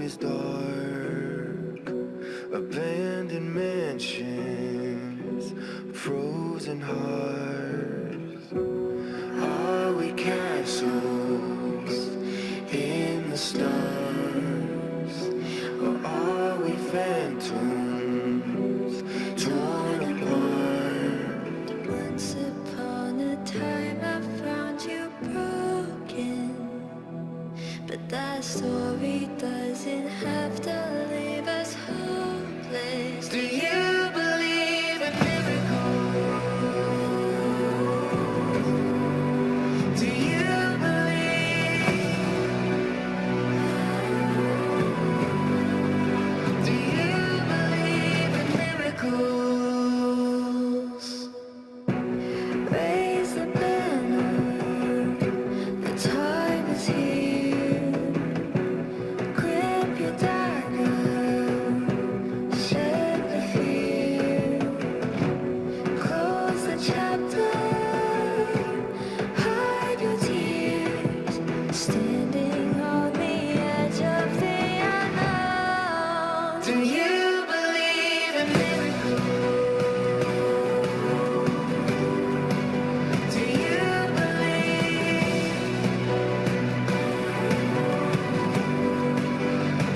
is dark, abandoned mansions, frozen hearts. Are we castles in the stars, or are we phantoms torn apart? Once upon a time I found you broken, but that story doesn't have to leave us hopeless. Do you believe in miracles? Do you believe? Do you believe in miracles? Raise the banner, the time is here. Grip your dagger, shed the fear. Close the chapter, hide your tears. Standing on the edge of the unknown. Do you believe in miracles? Do you believe?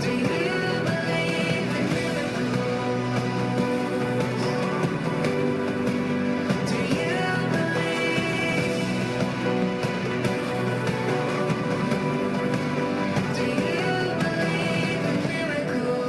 Do you believe in miracles? Do you believe? Do you believe in miracles?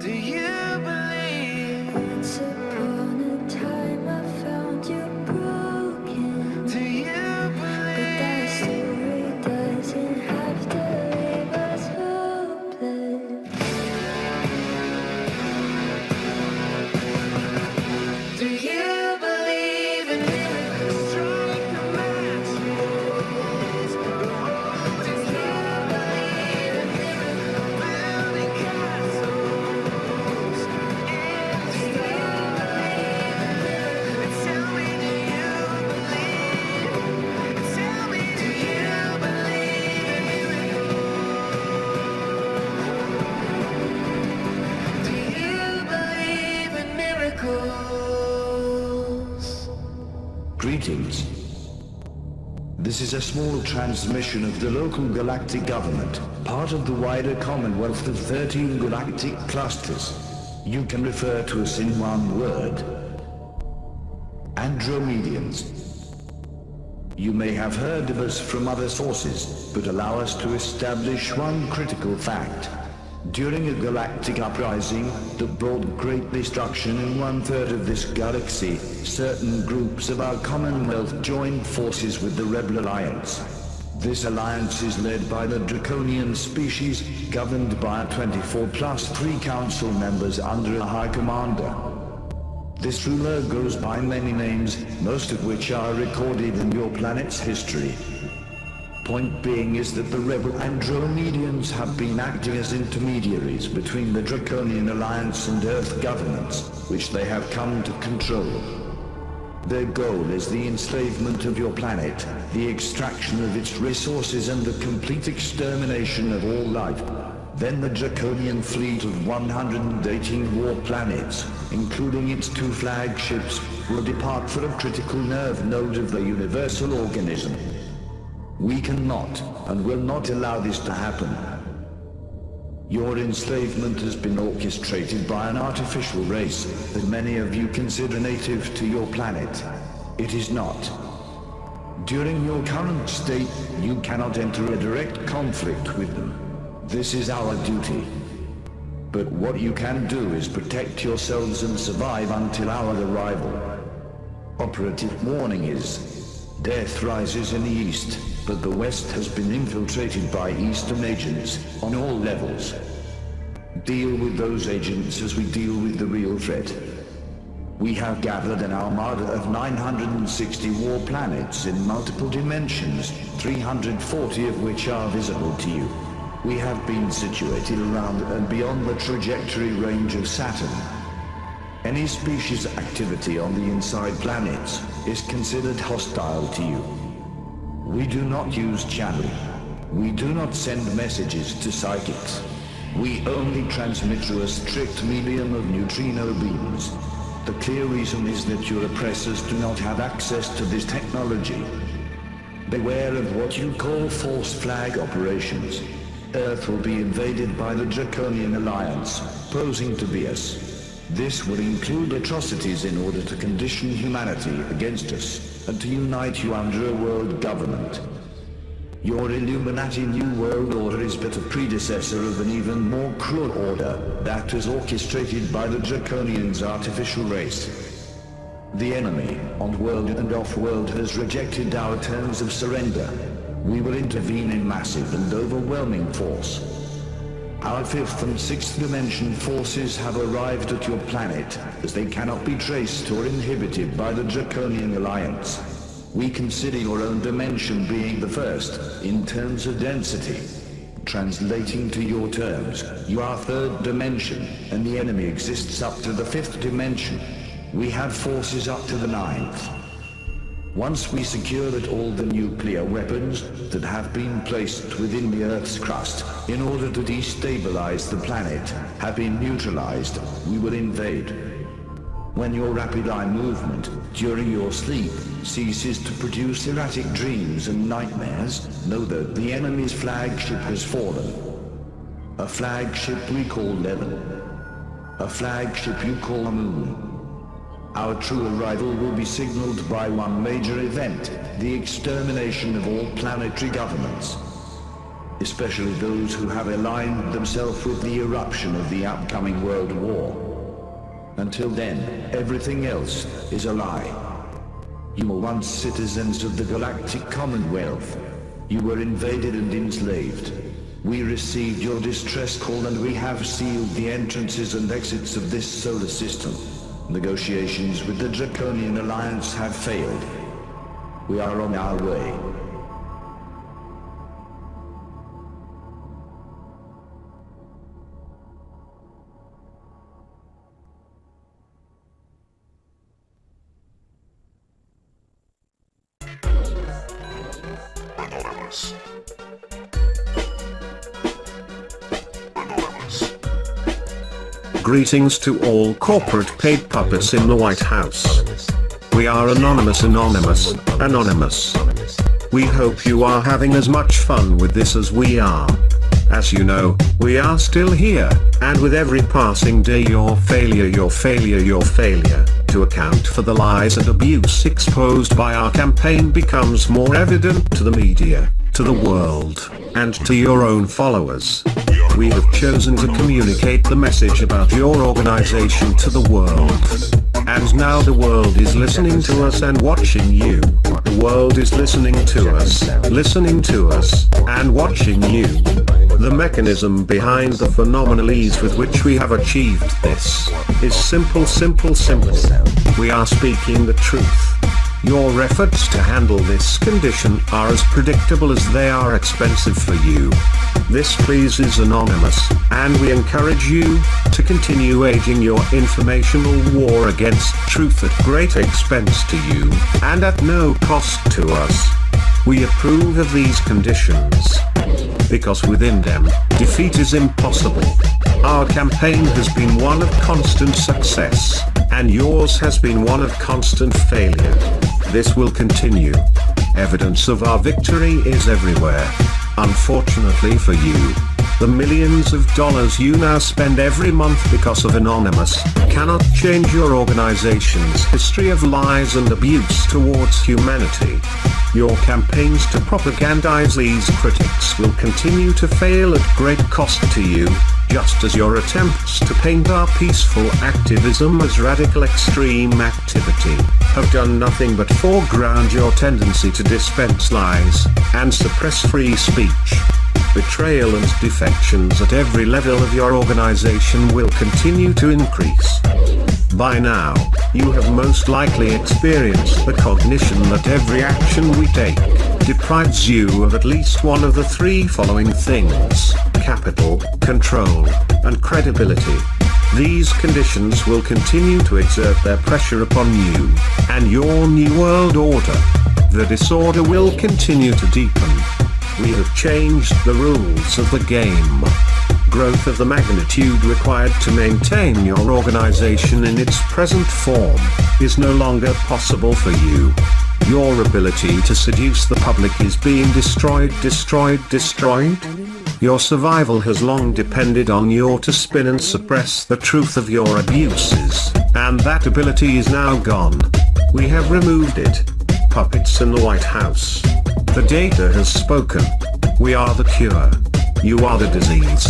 Do you believe? Once upon a time I found you broken, Do you but that believe? story doesn't have to leave us hopeless. Do you believe in miracles? Strike the match. Do you believe in miracles? Building castles. And do you believe in miracles? Tell me, do you believe? Tell me, do you believe in miracles? Do you believe in miracles? Greetings. This is a small transmission of the local galactic government, part of the wider Commonwealth of 13 galactic clusters. You can refer to us in one word: Andromedians. You may have heard of us from other sources, but allow us to establish one critical fact. During a galactic uprising that brought great destruction in 1/3 of this galaxy, certain groups of our Commonwealth joined forces with the Rebel Alliance. This alliance is led by the Draconian species, governed by 24+3 council members under a High Commander. This ruler goes by many names, most of which are recorded in your planet's history. Point being is that the rebel Andromedians have been acting as intermediaries between the Draconian Alliance and Earth governments, which they have come to control. Their goal is the enslavement of your planet, the extraction of its resources, and the complete extermination of all life. Then the Draconian fleet of 118 war planets, including its 2 flagships, will depart for a critical nerve node of the universal organism. We cannot and will not allow this to happen. Your enslavement has been orchestrated by an artificial race that many of you consider native to your planet. It is not. During your current state, you cannot enter a direct conflict with them. This is our duty. But what you can do is protect yourselves and survive until our arrival. Operative warning is: death rises in the east, but the west has been infiltrated by eastern agents on all levels. Deal with those agents as we deal with the real threat. We have gathered an armada of 960 war planets in multiple dimensions, 340 of which are visible to you. We have been situated around and beyond the trajectory range of Saturn. Any species activity on the inside planets is considered hostile to you. We do not use channeling. We do not send messages to psychics. We only transmit through a strict medium of neutrino beams. The clear reason is that your oppressors do not have access to this technology. Beware of what you call false flag operations. Earth will be invaded by the Draconian Alliance, posing to be us. This will include atrocities in order to condition humanity against us, and to unite you under a world government. Your Illuminati New World Order is but a predecessor of an even more cruel order that was orchestrated by the Draconians' artificial race. The enemy, on-world and off-world, has rejected our terms of surrender. We will intervene in massive and overwhelming force. Our fifth and sixth dimension forces have arrived at your planet, as they cannot be traced or inhibited by the Draconian Alliance. We consider your own dimension being the first, in terms of density. Translating to your terms, you are third dimension, and the enemy exists up to the fifth dimension. We have forces up to the ninth. Once we secure that all the nuclear weapons that have been placed within the Earth's crust in order to destabilize the planet have been neutralized, we will invade. When your rapid eye movement during your sleep ceases to produce erratic dreams and nightmares, know that the enemy's flagship has fallen. A flagship we call Level. A flagship you call a Moon. Our true arrival will be signaled by one major event, the extermination of all planetary governments, especially those who have aligned themselves with the eruption of the upcoming World War. Until then, everything else is a lie. You were once citizens of the Galactic Commonwealth. You were invaded and enslaved. We received your distress call and we have sealed the entrances and exits of this solar system. Negotiations with the Draconian Alliance have failed. We are on our way. Anonymous. Greetings to all corporate paid puppets in the White House. We are Anonymous. We hope you are having as much fun with this as we are. As you know, we are still here, and with every passing day your failure to account for the lies and abuse exposed by our campaign becomes more evident to the media, to the world, and to your own followers. We have chosen to communicate the message about your organization to the world. And now the world is listening to us and watching you. The world is listening to us, and watching you. The mechanism behind the phenomenal ease with which we have achieved this is simple. We are speaking the truth. Your efforts to handle this condition are as predictable as they are expensive for you. This pleases Anonymous, and we encourage you to continue waging your informational war against truth at great expense to you, and at no cost to us. We approve of these conditions, because within them, defeat is impossible. Our campaign has been one of constant success, and yours has been one of constant failure. This will continue. Evidence of our victory is everywhere. Unfortunately for you, the millions of dollars you now spend every month because of Anonymous cannot change your organization's history of lies and abuse towards humanity. Your campaigns to propagandize these critics will continue to fail at great cost to you, just as your attempts to paint our peaceful activism as radical extreme activity have done nothing but foreground your tendency to dispense lies and suppress free speech. Betrayal and defections at every level of your organization will continue to increase. By now, you have most likely experienced the cognition that every action we take deprives you of at least one of the three following things: capital, control, and credibility. These conditions will continue to exert their pressure upon you, and your new world order. The disorder will continue to deepen. We have changed the rules of the game. Growth of the magnitude required to maintain your organization in its present form is no longer possible for you. Your ability to seduce the public is being destroyed. Your survival has long depended on you to spin and suppress the truth of your abuses, and that ability is now gone. We have removed it. Puppets in the White House. The data has spoken. We are the cure. You are the disease.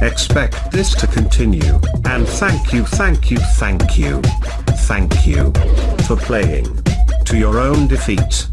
Expect this to continue, and thank you for playing to your own defeat.